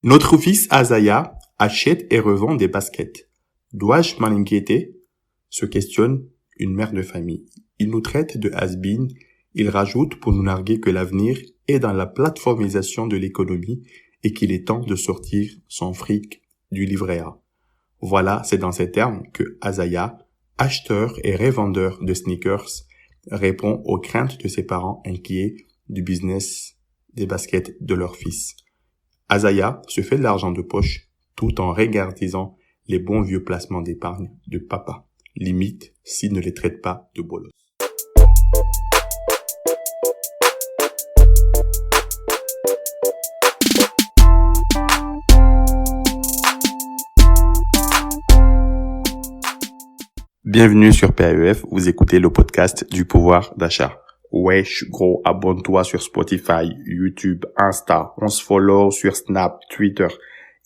Notre fils Azaya achète et revend des baskets. Dois-je m'en inquiéter? Se questionne une mère de famille. Il nous traite de has-been. Il rajoute pour nous narguer que l'avenir est dans la plateformisation de l'économie et qu'il est temps de sortir son fric du livret A. Voilà, c'est dans ces termes que Azaya, acheteur et revendeur de sneakers, répond aux craintes de ses parents inquiets du business des baskets de leur fils. Azaya se fait de l'argent de poche tout en regardant les bons vieux placements d'épargne de papa, limite s'il ne les traite pas de bolos. Bienvenue sur PAEF, vous écoutez le podcast du pouvoir d'achat. Wesh gros, abonne-toi sur Spotify, YouTube, Insta, on se follow sur Snap, Twitter.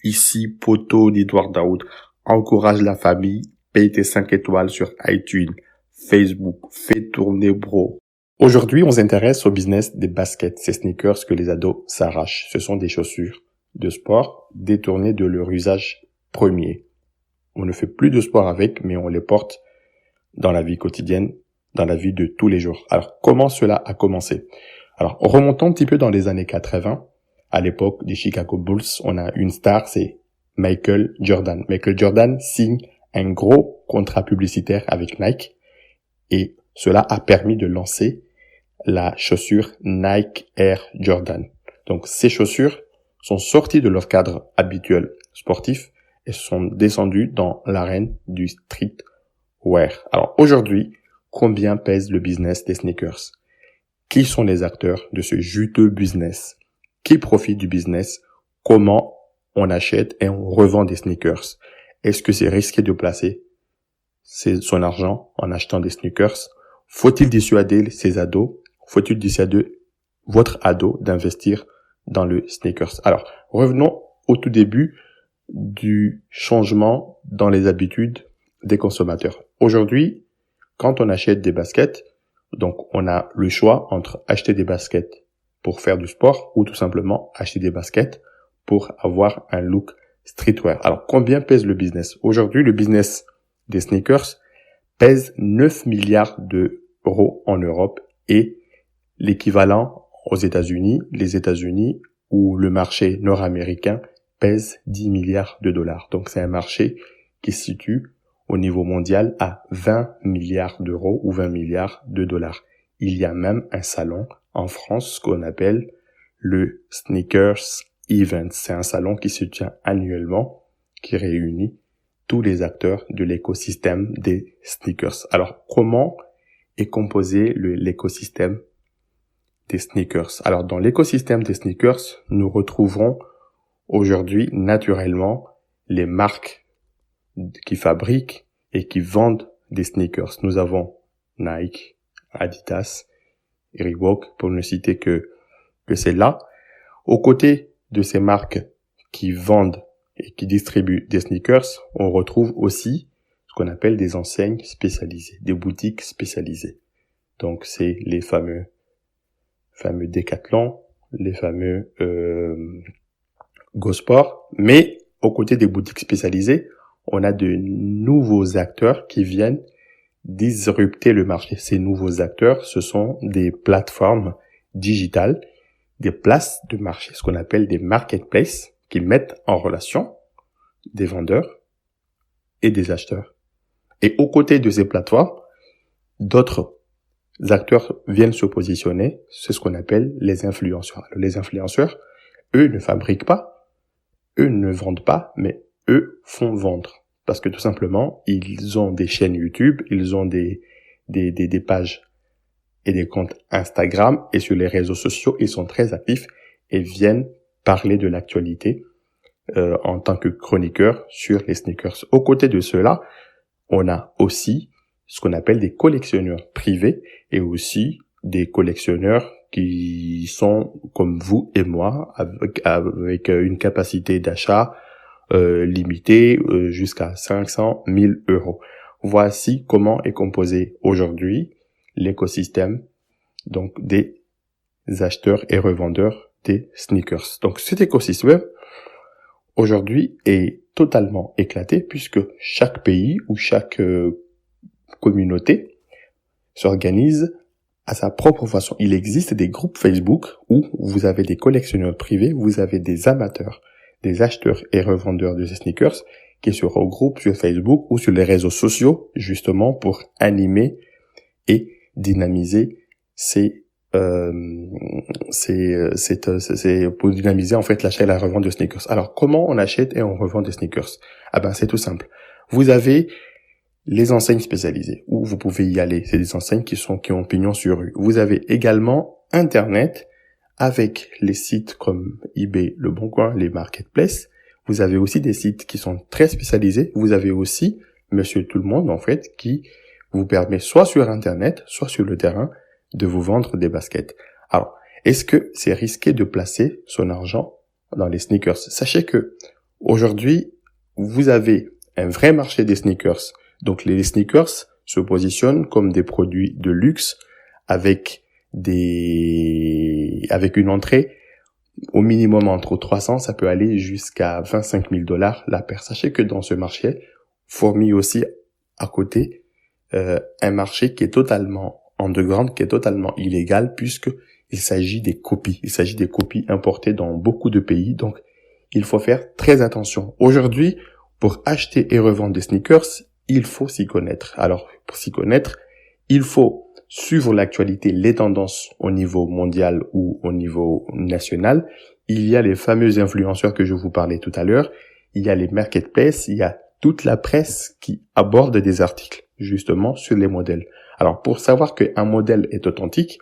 Ici, Poto d'Edouard Daoud, encourage la famille, paye tes 5 étoiles sur iTunes, Facebook, fais tourner bro. Aujourd'hui, on s'intéresse au business des baskets, ces sneakers que les ados s'arrachent. Ce sont des chaussures de sport détournées de leur usage premier. On ne fait plus de sport avec, mais on les porte dans la vie quotidienne, dans la vie de tous les jours. Alors, comment cela a commencé? Alors, remontons un petit peu dans les années 80. À l'époque des Chicago Bulls, on a une star, c'est Michael Jordan. Michael Jordan signe un gros contrat publicitaire avec Nike et cela a permis de lancer la chaussure Nike Air Jordan. Donc, ces chaussures sont sorties de leur cadre habituel sportif et sont descendues dans l'arène du streetwear. Alors aujourd'hui, combien pèse le business des sneakers? Qui sont les acteurs de ce juteux business? Qui profite du business? Comment on achète et on revend des sneakers? Est-ce que c'est risqué de placer son argent en achetant des sneakers? Faut-il dissuader ses ados? Faut-il dissuader votre ado d'investir dans le sneakers? Alors, revenons au tout début du changement dans les habitudes des consommateurs. Aujourd'hui, quand on achète des baskets, donc on a le choix entre acheter des baskets pour faire du sport ou tout simplement acheter des baskets pour avoir un look streetwear. Alors, combien pèse le business? Aujourd'hui, le business des sneakers pèse 9 milliards d'euros en Europe et l'équivalent aux États-Unis, les États-Unis ou le marché nord-américain pèse 10 milliards de dollars. Donc, c'est un marché qui se situe au niveau mondial à 20 milliards d'euros ou 20 milliards de dollars. Il y a même un salon en France qu'on appelle le Sneakers Event. C'est un salon qui se tient annuellement, qui réunit tous les acteurs de l'écosystème des sneakers. Alors, comment est composé l'écosystème des sneakers? Alors, dans l'écosystème des sneakers, nous retrouverons aujourd'hui naturellement les marques qui fabriquent et qui vendent des sneakers. Nous avons Nike, Adidas, Reebok, pour ne citer que celles-là. Aux côtés de ces marques qui vendent et qui distribuent des sneakers, on retrouve aussi ce qu'on appelle des enseignes spécialisées, des boutiques spécialisées. Donc, c'est les fameux Decathlon, les fameux Go Sport. Mais aux côtés des boutiques spécialisées, on a de nouveaux acteurs qui viennent disrupter le marché. Ces nouveaux acteurs, ce sont des plateformes digitales, des places de marché, ce qu'on appelle des marketplaces, qui mettent en relation des vendeurs et des acheteurs. Et aux côtés de ces plateformes, d'autres acteurs viennent se positionner, c'est ce qu'on appelle les influenceurs. Alors, les influenceurs, eux ne fabriquent pas, eux ne vendent pas, mais eux font vendre. Parce que tout simplement, ils ont des chaînes YouTube, ils ont des pages et des comptes Instagram et sur les réseaux sociaux, ils sont très actifs et viennent parler de l'actualité en tant que chroniqueurs sur les sneakers. Aux côtés de cela, on a aussi ce qu'on appelle des collectionneurs privés et aussi des collectionneurs qui sont comme vous et moi avec une capacité d'achat limitée jusqu'à 500 000 euros. Voici comment est composé aujourd'hui l'écosystème donc des acheteurs et revendeurs des sneakers. Donc cet écosystème, aujourd'hui est totalement éclaté puisque chaque pays ou chaque communauté s'organise à sa propre façon. Il existe des groupes Facebook où vous avez des collectionneurs privés, vous avez des amateurs, des acheteurs et revendeurs de ces sneakers qui se regroupent sur Facebook ou sur les réseaux sociaux justement pour animer et dynamiser pour dynamiser en fait l'achat et la revente de sneakers. Alors comment on achète et on revend des sneakers? C'est tout simple. Vous avez les enseignes spécialisées où vous pouvez y aller. C'est des enseignes qui ont pignon sur rue. Vous avez également Internet avec les sites comme eBay, Le Bon Coin, les marketplaces. Vous avez aussi des sites qui sont très spécialisés. Vous avez aussi Monsieur Tout le Monde en fait qui vous permet soit sur Internet, soit sur le terrain de vous vendre des baskets. Alors, est-ce que c'est risqué de placer son argent dans les sneakers? Sachez que aujourd'hui, vous avez un vrai marché des sneakers. Donc, les sneakers se positionnent comme des produits de luxe avec une entrée au minimum entre 300, ça peut aller jusqu'à 25 000 $ la paire. Sachez que dans ce marché, fourmille aussi à côté un marché qui est totalement underground, qui est totalement illégal puisque il s'agit des copies. Il s'agit des copies importées dans beaucoup de pays. Donc, il faut faire très attention. Aujourd'hui, pour acheter et revendre des sneakers, il faut s'y connaître. Alors, pour s'y connaître, il faut suivre l'actualité, les tendances au niveau mondial ou au niveau national. Il y a les fameux influenceurs que je vous parlais tout à l'heure. Il y a les marketplaces, il y a toute la presse qui aborde des articles justement sur les modèles. Alors, pour savoir qu'un modèle est authentique,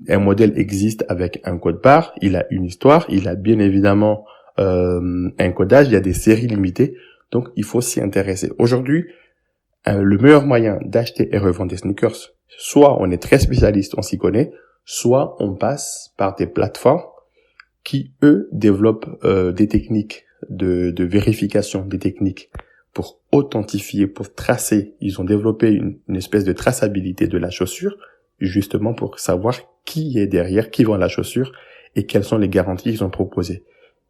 un modèle existe avec un code barre, il a une histoire, il a bien évidemment un codage, il y a des séries limitées, donc il faut s'y intéresser. Aujourd'hui, le meilleur moyen d'acheter et revendre des sneakers, soit on est très spécialiste, on s'y connaît, soit on passe par des plateformes qui, eux, développent des techniques de vérification, des techniques pour authentifier, pour tracer. Ils ont développé une espèce de traçabilité de la chaussure, justement pour savoir qui est derrière, qui vend la chaussure et quelles sont les garanties qu'ils ont proposées.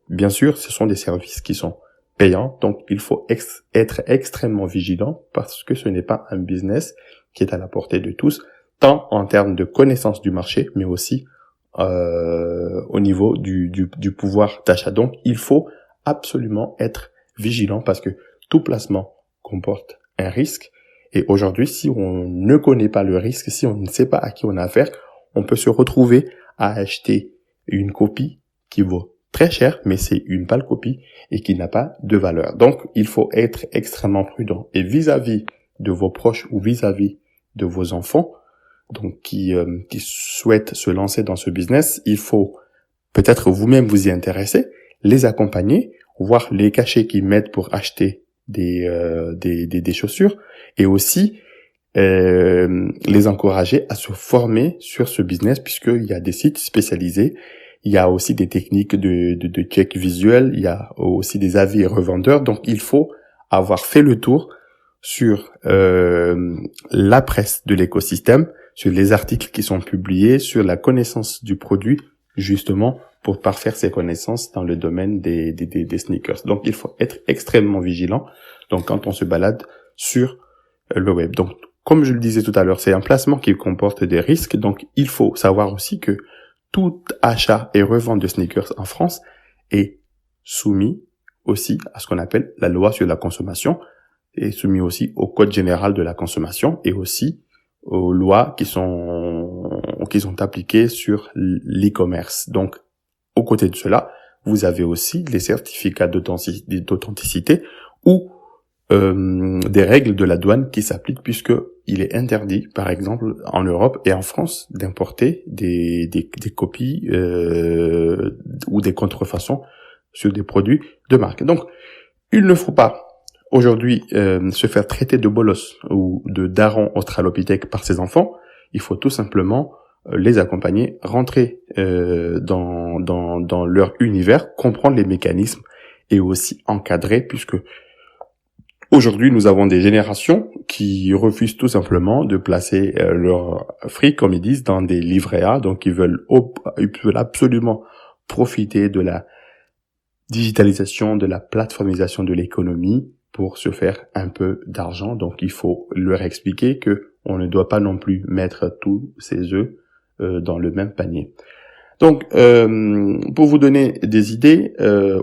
Bien sûr, ce sont des services qui sont payants, donc il faut être extrêmement vigilant parce que ce n'est pas un business qui est à la portée de tous, tant en termes de connaissance du marché, mais aussi au niveau du pouvoir d'achat. Donc, il faut absolument être vigilant parce que tout placement comporte un risque. Et aujourd'hui, si on ne connaît pas le risque, si on ne sait pas à qui on a affaire, on peut se retrouver à acheter une copie qui vaut très cher, mais c'est une pâle copie et qui n'a pas de valeur. Donc, il faut être extrêmement prudent. Et vis-à-vis de vos proches ou vis-à-vis de vos enfants, donc qui souhaitent se lancer dans ce business, il faut peut-être vous-même vous y intéresser, les accompagner, voir les cachets qu'ils mettent pour acheter des chaussures et aussi les encourager à se former sur ce business puisqu'il y a des sites spécialisés, il y a aussi des techniques de check visuel, il y a aussi des avis revendeurs, donc il faut avoir fait le tour sur la presse de l'écosystème, sur les articles qui sont publiés, sur la connaissance du produit, justement pour parfaire ses connaissances dans le domaine des sneakers. Donc, il faut être extrêmement vigilant. Donc, quand on se balade sur le web. Donc, comme je le disais tout à l'heure, c'est un placement qui comporte des risques. Donc, il faut savoir aussi que tout achat et revente de sneakers en France est soumis aussi à ce qu'on appelle la loi sur la consommation, est soumis aussi au code général de la consommation et aussi aux lois qui sont appliquées sur l'e-commerce. Donc, aux côtés de cela, vous avez aussi les certificats d'authenticité ou des règles de la douane qui s'appliquent puisque il est interdit, par exemple, en Europe et en France, d'importer des copies ou des contrefaçons sur des produits de marque. Donc, il ne faut pas aujourd'hui se faire traiter de bolos ou de daron australopithèque par ses enfants. Il faut tout simplement les accompagner, rentrer dans leur univers, comprendre les mécanismes et aussi encadrer puisque aujourd'hui, nous avons des générations qui refusent tout simplement de placer leur fric, comme ils disent, dans des livrets A. Donc, ils veulent absolument profiter de la digitalisation, de la plateformisation de l'économie pour se faire un peu d'argent. Donc, il faut leur expliquer que on ne doit pas non plus mettre tous ses œufs dans le même panier. Donc, pour vous donner des idées,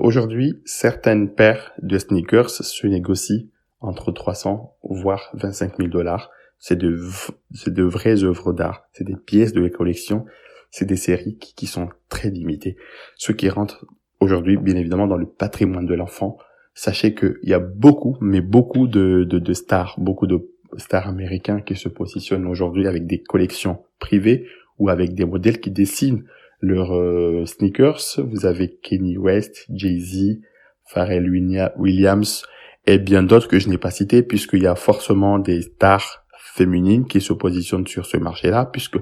aujourd'hui, certaines paires de sneakers se négocient entre 300 voire 25 000 $. C'est de vraies œuvres d'art, c'est des pièces de la collection, c'est des séries qui sont très limitées. Ce qui rentre aujourd'hui, bien évidemment, dans le patrimoine de l'enfant. Sachez qu'il y a beaucoup de stars, beaucoup de stars américains qui se positionnent aujourd'hui avec des collections privées ou avec des modèles qui dessinent leurs sneakers. Vous avez Kanye West, Jay-Z, Pharrell Williams et bien d'autres que je n'ai pas cités, puisqu'il y a forcément des stars féminines qui se positionnent sur ce marché-là, puisque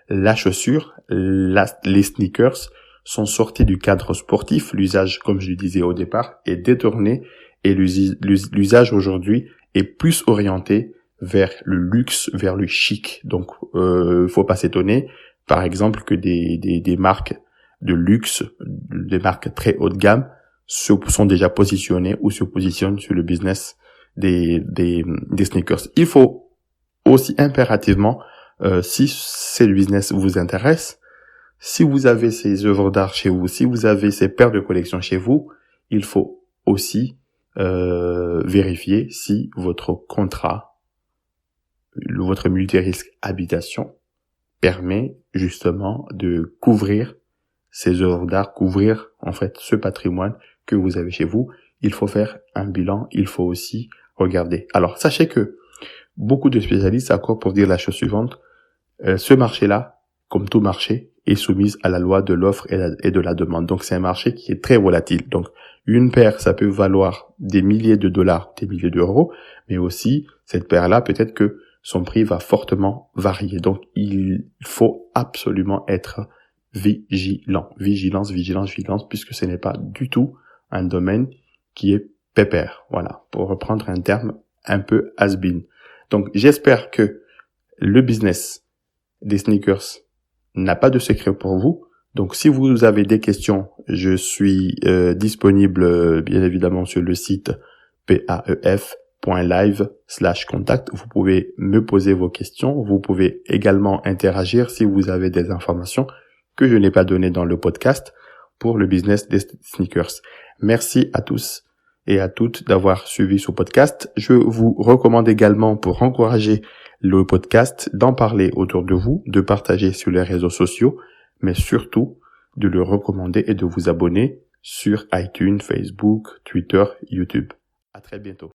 la chaussure, les sneakers sont sortis du cadre sportif. L'usage, comme je le disais au départ, est détourné et l'usage aujourd'hui est plus orienté vers le luxe, vers le chic. Donc, faut pas s'étonner, par exemple, que des marques de luxe, des marques très haut de gamme, sont déjà positionnées ou se positionnent sur le business des sneakers. Il faut aussi impérativement, si ce business vous intéresse, si vous avez ces œuvres d'art chez vous, si vous avez ces paires de collection chez vous, il faut aussi vérifier si votre contrat, votre multirisque habitation permet justement de couvrir ces œuvres d'art, couvrir en fait ce patrimoine que vous avez chez vous. Il faut faire un bilan, il faut aussi regarder. Alors sachez que beaucoup de spécialistes s'accordent pour dire la chose suivante, ce marché-là, comme tout marché, est soumise à la loi de l'offre et de la demande. Donc c'est un marché qui est très volatile. Donc une paire, ça peut valoir des milliers de dollars, des milliers d'euros, mais aussi cette paire-là, peut-être que son prix va fortement varier. Donc il faut absolument être vigilant. Vigilance, puisque ce n'est pas du tout un domaine qui est pépère. Voilà, pour reprendre un terme un peu has-been. Donc j'espère que le business des sneakers n'a pas de secret pour vous. Donc si vous avez des questions, je suis disponible bien évidemment sur le site paef.live/contact. Vous pouvez me poser vos questions. Vous pouvez également interagir si vous avez des informations que je n'ai pas données dans le podcast pour le business des sneakers. Merci à tous et à toutes d'avoir suivi ce podcast. Je vous recommande également, pour encourager le podcast, d'en parler autour de vous, de partager sur les réseaux sociaux, mais surtout de le recommander et de vous abonner sur iTunes, Facebook, Twitter, YouTube. À très bientôt.